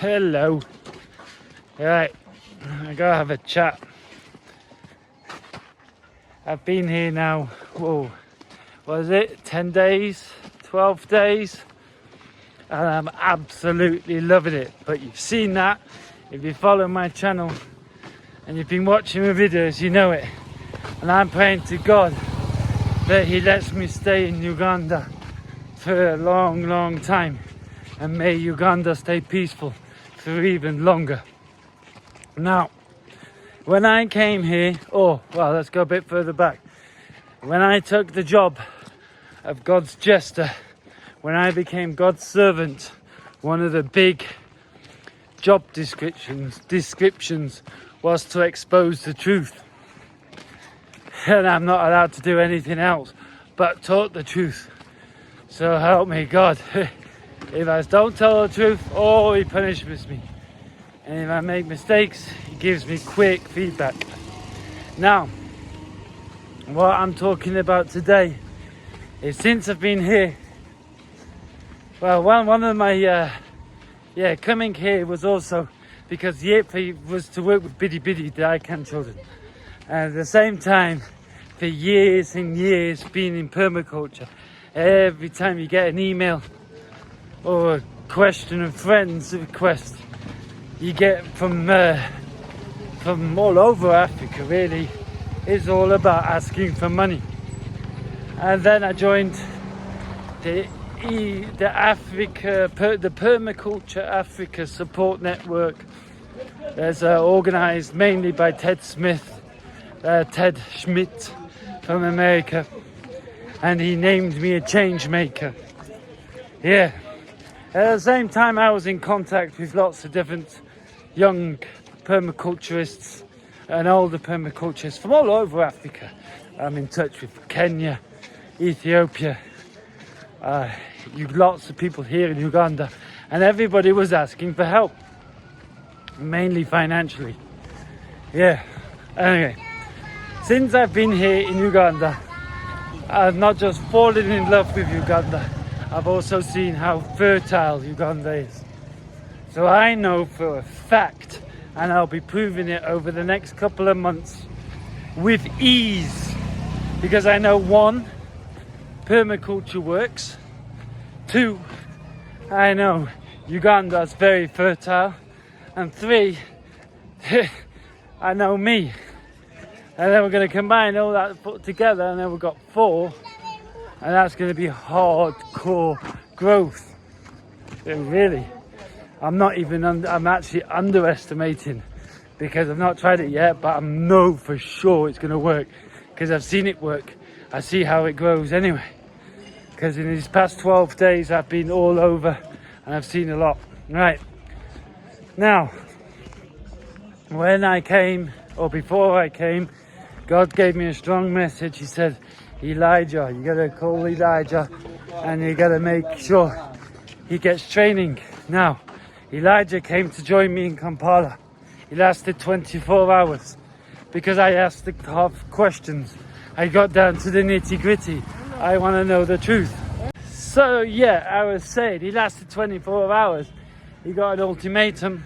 Hello. Right, I gotta have a chat. I've been here now, whoa, what is it, 10 days, 12 days? And I'm absolutely loving it. But you've seen that, if you follow my channel and you've been watching my videos, you know it. And I'm praying to God that He lets me stay in Uganda for a long time. And may Uganda stay peaceful for even longer. Now, when I came here, let's go a bit further back. When I took the job of God's jester, when I became God's servant, one of the big job descriptions was to expose the truth. And I'm not allowed to do anything else but talk the truth. So help me God. If I don't tell the truth, He punishes me. And if I make mistakes, He gives me quick feedback. Now, what I'm talking about today is since I've been here, one of my, coming here was also because the Yippee was to work with bitty the ICANN children. And at the same time, for years and years being in permaculture, every time you get an email or a question, a friend's request, you get from all over Africa really, is all about asking for money. And then I joined the Permaculture Africa Support Network. There's organised mainly by Ted Schmidt from America, and he named me a change maker. Yeah. At the same time, I was in contact with lots of different young permaculturists and older permaculturists from all over Africa. I'm in touch with Kenya, Ethiopia, lots of people here in Uganda, and everybody was asking for help, mainly financially. Yeah. Anyway, since I've been here in Uganda, I've not just fallen in love with Uganda, I've also seen how fertile Uganda is. So I know for a fact, and I'll be proving it over the next couple of months with ease, because I know 1, permaculture works. 2, I know Uganda's very fertile. And 3, I know me. And then we're going to combine all that put together, and then we've got 4, and that's going to be hardcore growth. Really. I'm actually underestimating, because I've not tried it yet, but I know for sure it's going to work, because I've seen it work. I see how it grows anyway, because in these past 12 days I've been all over and I've seen a lot. Right, now, when I came, or before I came, God gave me a strong message. He said, Elijah, you got to call Elijah and you got to make sure he gets training. Now, Elijah came to join me in Kampala. He lasted 24 hours because I asked the tough questions. I got down to the nitty-gritty. I want to know the truth. So yeah, I was saying, he lasted 24 hours. He got an ultimatum.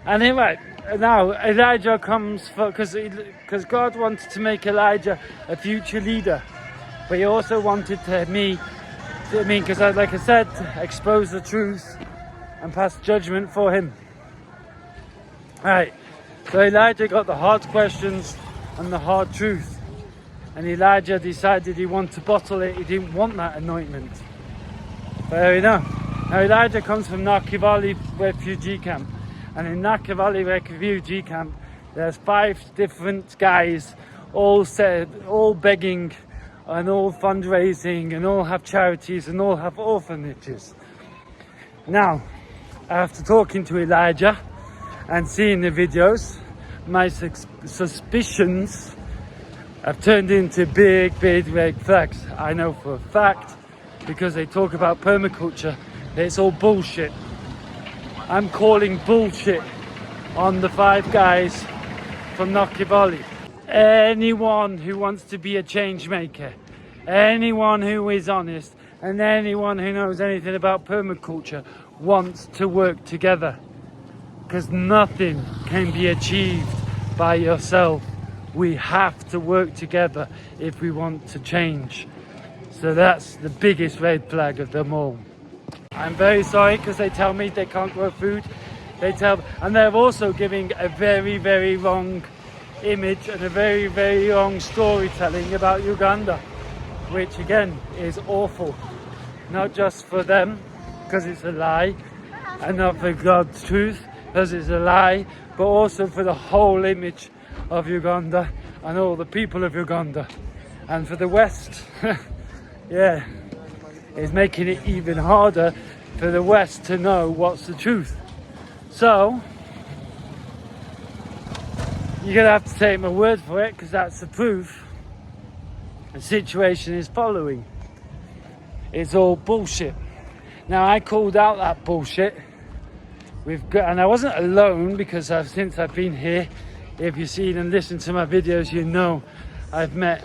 And anyway, now Elijah comes because God wanted to make Elijah a future leader. But He also wanted because like I said, expose the truth and pass judgment for him. Right, so Elijah got the hard questions and the hard truth. And Elijah decided he wanted to bottle it. He didn't want that anointment. Fair enough. Now Elijah comes from Nakivale refugee camp. And in Nakivale refugee camp, there's 5 different guys, all begging and all fundraising and all have charities and all have orphanages. Now, after talking to Elijah and seeing the videos, my suspicions have turned into big red flags. I know for a fact, because they talk about permaculture, that it's all bullshit. I'm calling bullshit on the 5 guys from Nakivale. Anyone who wants to be a change maker, anyone who is honest, and anyone who knows anything about permaculture wants to work together, because nothing can be achieved by yourself. We have to work together if we want to change. So that's the biggest red flag of them all. I'm very sorry, because they tell me they can't grow food. And they're also giving a very, very wrong image and a very, very wrong storytelling about Uganda, which again is awful. Not just for them, because it's a lie, and not for God's truth, because it's a lie, but also for the whole image of Uganda and all the people of Uganda. And for the West, yeah, it's making it even harder for the West to know what's the truth. So, you're going to have to take my word for it, because that's the proof. The situation is following. It's all bullshit. Now, I called out that bullshit. And I wasn't alone, because since I've been here, if you've seen and listened to my videos, you know I've met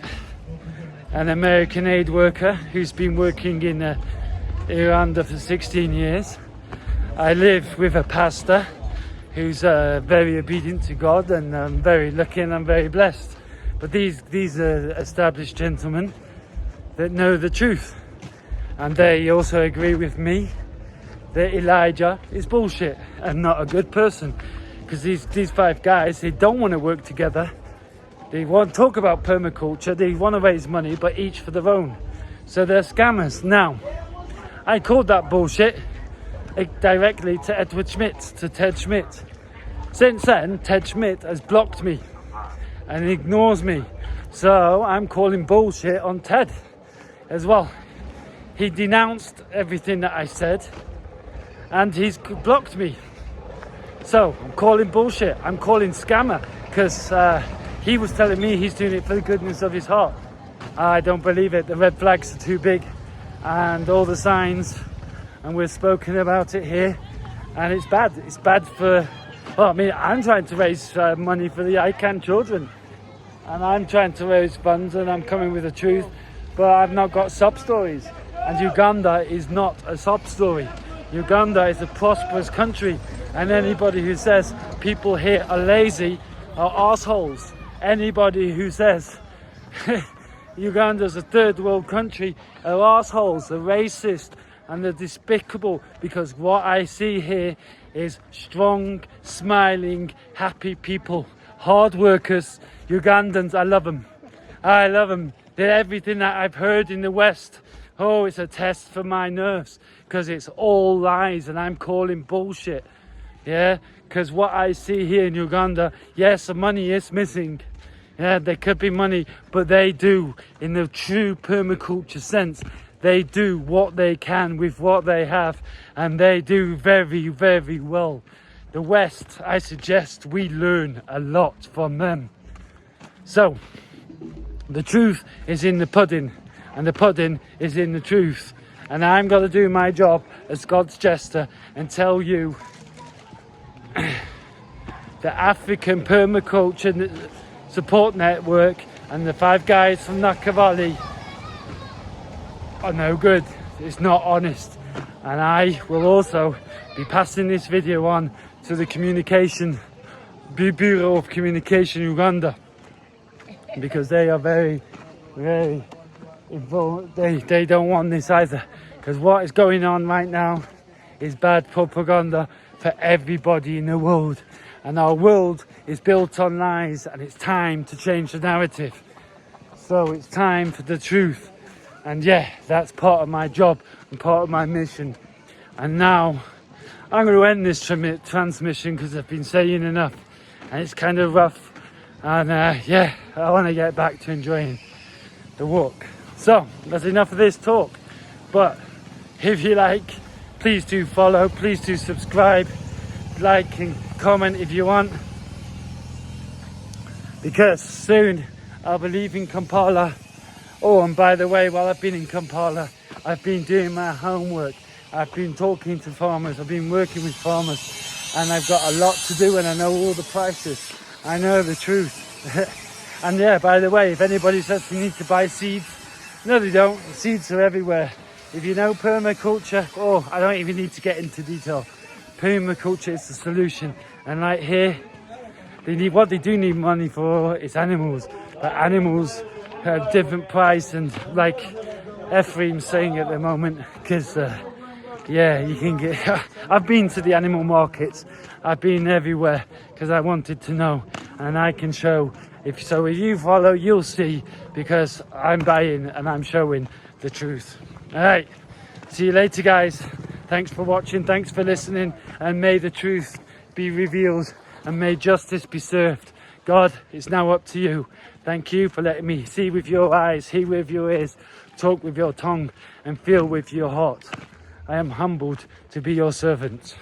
an American aid worker who's been working in Uganda for 16 years. I live with a pastor who's very obedient to God, and I'm very lucky and I'm very blessed. But these are established gentlemen that know the truth. And they also agree with me that Elijah is bullshit and not a good person. Because these 5 guys, they don't want to work together. They want to talk about permaculture, they want to raise money, but each for their own. So they're scammers. Now, I called that bullshit directly to Ted Schmidt. Since then, Ted Schmidt has blocked me and ignores me. So I'm calling bullshit on Ted as well. He denounced everything that I said, and he's blocked me. So I'm calling bullshit. I'm calling scammer, because he was telling me he's doing it for the goodness of his heart. I don't believe it. The red flags are too big, and all the signs, and we've spoken about it here, and it's bad. It's bad for, well, I mean, I'm trying to raise money for the ICANN children, and I'm trying to raise funds, and I'm coming with the truth, but I've not got sob stories. And Uganda is not a sob story. Uganda is a prosperous country, and anybody who says people here are lazy are assholes. Anybody who says Uganda's a third world country are assholes, are racist, and they're despicable, because what I see here is strong, smiling, happy people, hard workers, Ugandans. I love them. I love them. They're everything that I've heard in the West. Oh, it's a test for my nerves, because it's all lies, and I'm calling bullshit. Yeah, because what I see here in Uganda, yes, the money is missing. Yeah, there could be money, but they do, in the true permaculture sense, they do what they can with what they have, and they do very, very well. The West, I suggest we learn a lot from them. So, the truth is in the pudding, and the pudding is in the truth. And I'm going to do my job as God's jester and tell you the African Permaculture Support Network and the 5 guys from Nakavali are no good. It's not honest. And I will also be passing this video on to the Bureau of Communication Uganda, because they are very, very involved. They don't want this either, because what is going on right now is bad propaganda for everybody in the world, and our world is built on lies, and it's time to change the narrative. So it's time for the truth, and yeah, that's part of my job and part of my mission. And now I'm going to end this transmission, because I've been saying enough and it's kind of rough, and yeah, I want to get back to enjoying the walk. So that's enough of this talk, but if you like, please do follow, please do subscribe, like and comment if you want, because soon I'll be leaving Kampala. Oh, and by the way, while I've been in Kampala, I've been doing my homework. I've been talking to farmers, I've been working with farmers, and I've got a lot to do, and I know all the prices. I know the truth. And yeah, by the way, if anybody says you need to buy seeds, no they don't. The seeds are everywhere. If you know permaculture, oh, I don't even need to get into detail. Permaculture is the solution. And like here, what they do need money for is animals. But animals have different price, and like Ephraim's saying at the moment, because yeah, you can get. I've been to the animal markets. I've been everywhere because I wanted to know, and I can show. If you follow, you'll see, because I'm buying and I'm showing the truth. All right, see you later, guys. Thanks for watching. Thanks for listening, and may the truth be revealed and may justice be served. God, it's now up to you. Thank you for letting me see with your eyes, hear with your ears, talk with your tongue, and feel with your heart. I am humbled to be your servant.